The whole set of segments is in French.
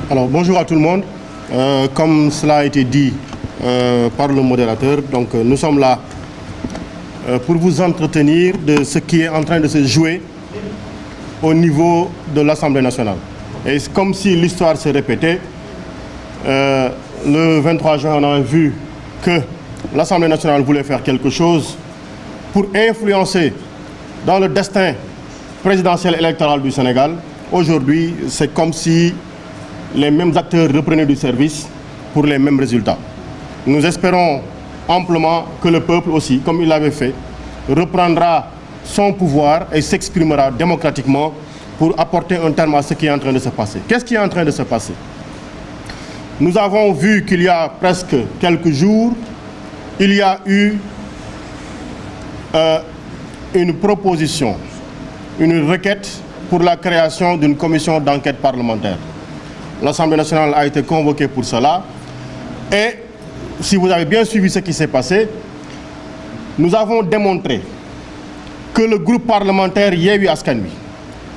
Alors, bonjour à tout le monde. Comme cela a été dit par le modérateur, donc nous sommes là pour vous entretenir de ce qui est en train de se jouer au niveau de l'Assemblée nationale. Et c'est comme si l'histoire se répétait. Le 23 juin, on a vu que l'Assemblée nationale voulait faire quelque chose pour influencer dans le destin présidentiel électoral du Sénégal. Aujourd'hui, c'est comme si les mêmes acteurs reprenaient du service pour les mêmes résultats. Nous espérons amplement que le peuple aussi, comme il l'avait fait, reprendra son pouvoir et s'exprimera démocratiquement pour apporter un terme à ce qui est en train de se passer. Qu'est-ce qui est en train de se passer? Nous avons vu qu'il y a presque quelques jours, il y a eu une proposition, une requête pour la création d'une commission d'enquête parlementaire. L'Assemblée nationale a été convoquée pour cela. Et si vous avez bien suivi ce qui s'est passé, nous avons démontré que le groupe parlementaire Yewwi Askan Wi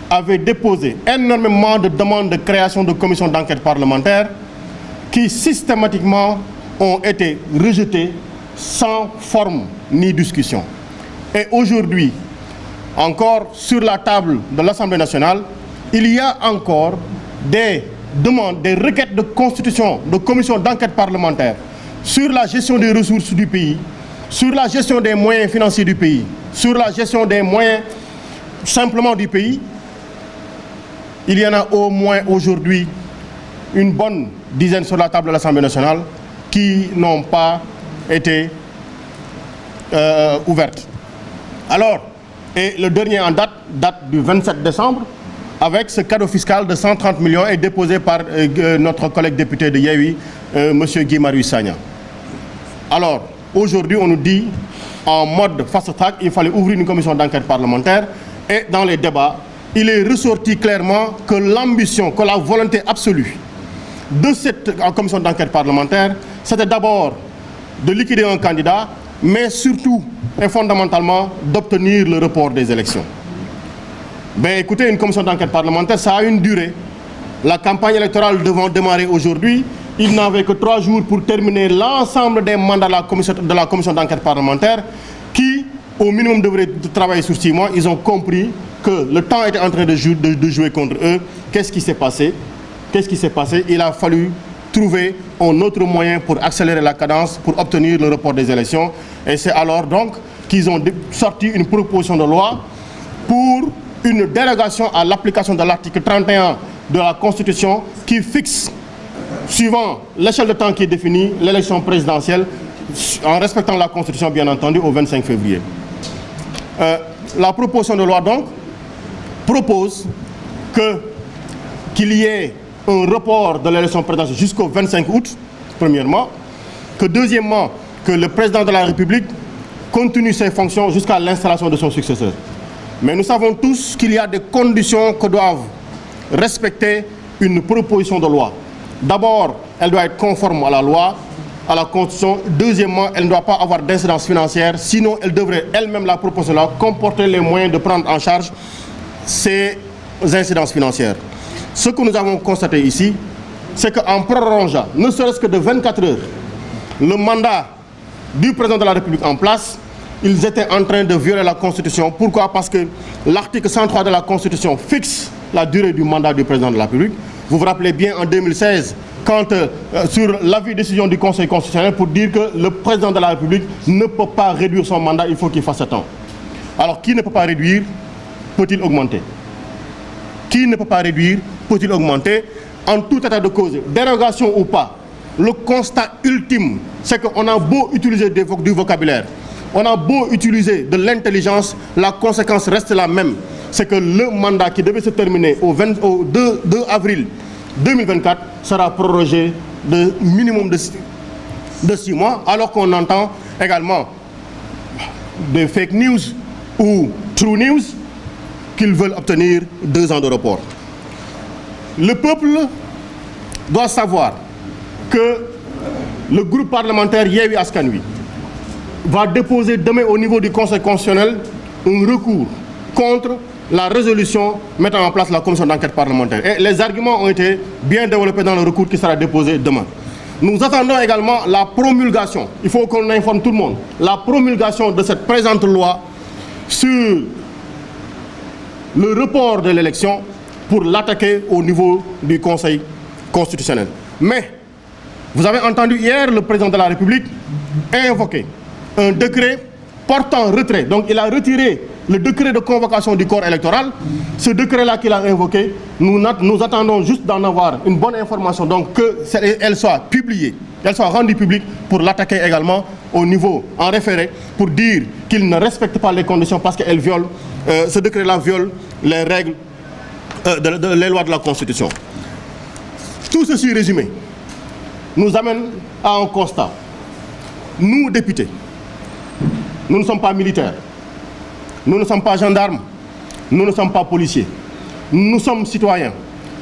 avait déposé énormément de demandes de création de commissions d'enquête parlementaire qui systématiquement ont été rejetées sans forme ni discussion. Et aujourd'hui, encore sur la table de l'Assemblée nationale, il y a encore des demandes, des requêtes de constitution de commissions d'enquête parlementaire sur la gestion des ressources du pays, sur la gestion des moyens financiers du pays, sur la gestion des moyens simplement du pays. Il y en a au moins aujourd'hui une bonne dizaine sur la table de l'Assemblée nationale qui n'ont pas été ouvertes. Alors, et le dernier en date du 27 décembre, avec ce cadeau fiscal de 130 millions est déposé par notre collègue député de Yewwi, M. Guy Marius Sagna. Alors, aujourd'hui, on nous dit, en mode fast-track, il fallait ouvrir une commission d'enquête parlementaire. Et dans les débats, il est ressorti clairement que l'ambition, que la volonté absolue de cette commission d'enquête parlementaire, c'était d'abord de liquider un candidat, mais surtout et fondamentalement d'obtenir le report des élections. Ben écoutez, une commission d'enquête parlementaire, ça a une durée. La campagne électorale devant démarrer aujourd'hui, il n'avait que 3 jours pour terminer l'ensemble des mandats de la commission d'enquête parlementaire qui, au minimum, devrait travailler sur 6 mois. Ils ont compris que le temps était en train de jouer contre eux. Qu'est-ce qui s'est passé? Qu'est-ce qui s'est passé? Il a fallu trouver un autre moyen pour accélérer la cadence, pour obtenir le report des élections. Et c'est alors donc qu'ils ont sorti une proposition de loi pour une dérogation à l'application de l'article 31 de la Constitution qui fixe, suivant l'échelle de temps qui est définie, l'élection présidentielle, en respectant la Constitution bien entendu, au 25 février. La proposition de loi donc propose qu'il y ait un report de l'élection présidentielle jusqu'au 25 août, premièrement, que deuxièmement, que le président de la République continue ses fonctions jusqu'à l'installation de son successeur. Mais nous savons tous qu'il y a des conditions que doivent respecter une proposition de loi. D'abord, elle doit être conforme à la loi, à la Constitution. Deuxièmement, elle ne doit pas avoir d'incidence financière, sinon elle devrait elle-même, la proposition de loi, comporter les moyens de prendre en charge ces incidences financières. Ce que nous avons constaté ici, c'est qu'en prolongeant, ne serait-ce que de 24 heures, le mandat du président de la République en place, ils étaient en train de violer la Constitution. Pourquoi? Parce que l'article 103 de la Constitution fixe la durée du mandat du président de la République. Vous vous rappelez bien en 2016, quand sur l'avis décision du Conseil constitutionnel pour dire que le président de la République ne peut pas réduire son mandat, il faut qu'il fasse 7 ans. Alors, qui ne peut pas réduire, peut-il augmenter? Qui ne peut pas réduire, peut-il augmenter? En tout état de cause, dérogation ou pas, le constat ultime, c'est qu'on a beau utiliser du vocabulaire, on a beau utiliser de l'intelligence, la conséquence reste la même. C'est que le mandat qui devait se terminer au 2 avril 2024 sera prorogé de minimum de 6 mois, alors qu'on entend également des fake news ou true news qu'ils veulent obtenir 2 ans de report. Le peuple doit savoir que le groupe parlementaire Yewwi Askan Wi va déposer demain au niveau du Conseil constitutionnel un recours contre la résolution mettant en place la commission d'enquête parlementaire. Et les arguments ont été bien développés dans le recours qui sera déposé demain. Nous attendons également la promulgation, il faut qu'on informe tout le monde, la promulgation de cette présente loi sur le report de l'élection pour l'attaquer au niveau du Conseil constitutionnel. Mais, vous avez entendu hier le président de la République invoquer un décret portant retrait. Donc il a retiré le décret de convocation du corps électoral. Ce décret-là qu'il a invoqué, nous attendons juste d'en avoir une bonne information, donc qu'elle soit publiée, qu'elle soit rendue publique pour l'attaquer également au niveau en référé, pour dire qu'il ne respecte pas les conditions parce qu'elle viole, ce décret-là viole les règles, les lois de la Constitution. Tout ceci résumé nous amène à un constat. Nous, députés, nous ne sommes pas militaires, nous ne sommes pas gendarmes, nous ne sommes pas policiers. Nous sommes citoyens,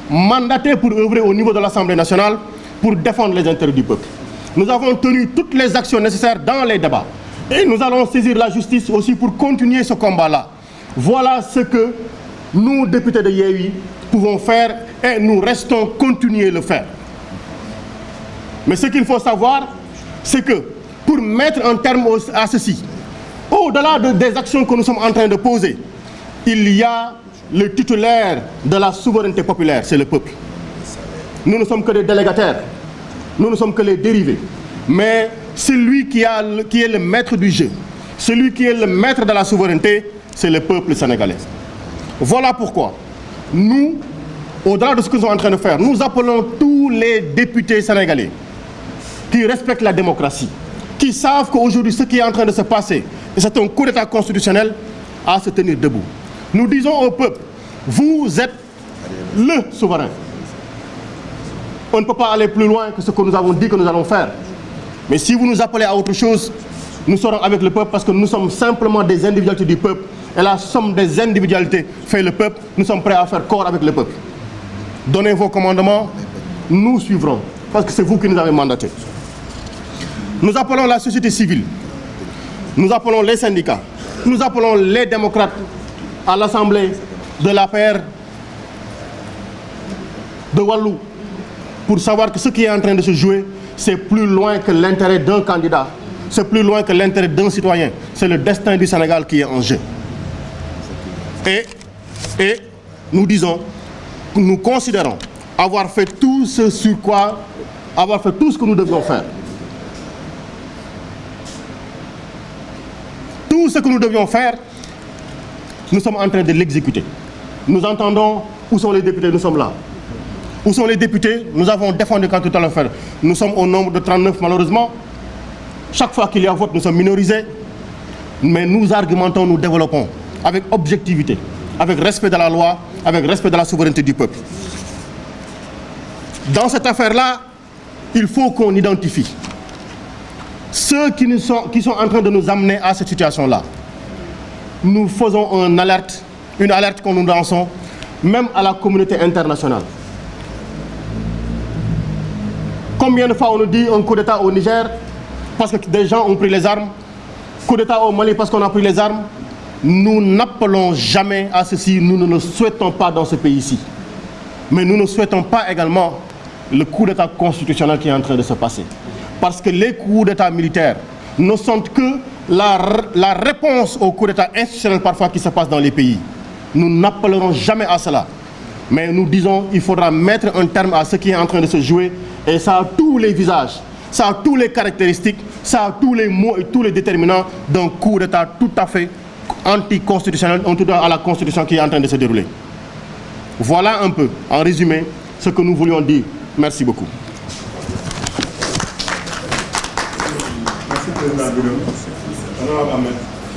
mandatés pour œuvrer au niveau de l'Assemblée nationale pour défendre les intérêts du peuple. Nous avons tenu toutes les actions nécessaires dans les débats. Et nous allons saisir la justice aussi pour continuer ce combat-là. Voilà ce que nous, députés de Yewwi, pouvons faire et nous restons continuer le faire. Mais ce qu'il faut savoir, c'est que pour mettre un terme à ceci, au-delà des actions que nous sommes en train de poser, il y a le titulaire de la souveraineté populaire, c'est le peuple. Nous ne sommes que des délégataires, nous ne sommes que les dérivés. Mais celui qui est le maître du jeu, celui qui est le maître de la souveraineté, c'est le peuple sénégalais. Voilà pourquoi nous, au-delà de ce que nous sommes en train de faire, nous appelons tous les députés sénégalais qui respectent la démocratie, qui savent qu'aujourd'hui ce qui est en train de se passer, c'est un coup d'État constitutionnel, à se tenir debout. Nous disons au peuple, vous êtes le souverain. On ne peut pas aller plus loin que ce que nous avons dit que nous allons faire. Mais si vous nous appelez à autre chose, nous serons avec le peuple parce que nous sommes simplement des individualités du peuple. Et la somme des individualités fait le peuple. Nous sommes prêts à faire corps avec le peuple. Donnez vos commandements, nous suivrons. Parce que c'est vous qui nous avez mandatés. Nous appelons la société civile. Nous appelons les syndicats. Nous appelons les démocrates à l'Assemblée de l'APR de Wallou pour savoir que ce qui est en train de se jouer, c'est plus loin que l'intérêt d'un candidat. C'est plus loin que l'intérêt d'un citoyen. C'est le destin du Sénégal qui est en jeu. Et nous disons, nous considérons avoir fait tout ce sur quoi, avoir fait tout ce que nous devions faire. Tout ce que nous devions faire, nous sommes en train de l'exécuter. Nous entendons où sont les députés, nous sommes là. Où sont les députés? Nous avons défendu quand tout à l'heure faire. Nous sommes au nombre de 39 malheureusement. Chaque fois qu'il y a vote, nous sommes minorisés. Mais nous argumentons, nous développons avec objectivité, avec respect de la loi, avec respect de la souveraineté du peuple. Dans cette affaire-là, il faut qu'on identifie ceux qui sont en train de nous amener à cette situation-là. Nous faisons une alerte que nous lançons, même à la communauté internationale. Combien de fois on nous dit un coup d'État au Niger parce que des gens ont pris les armes, coup d'État au Mali parce qu'on a pris les armes? Nous n'appelons jamais à ceci, nous ne le souhaitons pas dans ce pays-ci. Mais nous ne souhaitons pas également le coup d'État constitutionnel qui est en train de se passer. Parce que les coups d'État militaires ne sont que la réponse au coup d'État institutionnel parfois qui se passe dans les pays. Nous n'appellerons jamais à cela. Mais nous disons qu'il faudra mettre un terme à ce qui est en train de se jouer. Et ça a tous les visages, ça a toutes les caractéristiques, ça a tous les mots et tous les déterminants d'un coup d'État tout à fait anticonstitutionnel, en tout cas à la Constitution qui est en train de se dérouler. Voilà un peu, en résumé, ce que nous voulions dire. Merci beaucoup. Merci, Président Birame.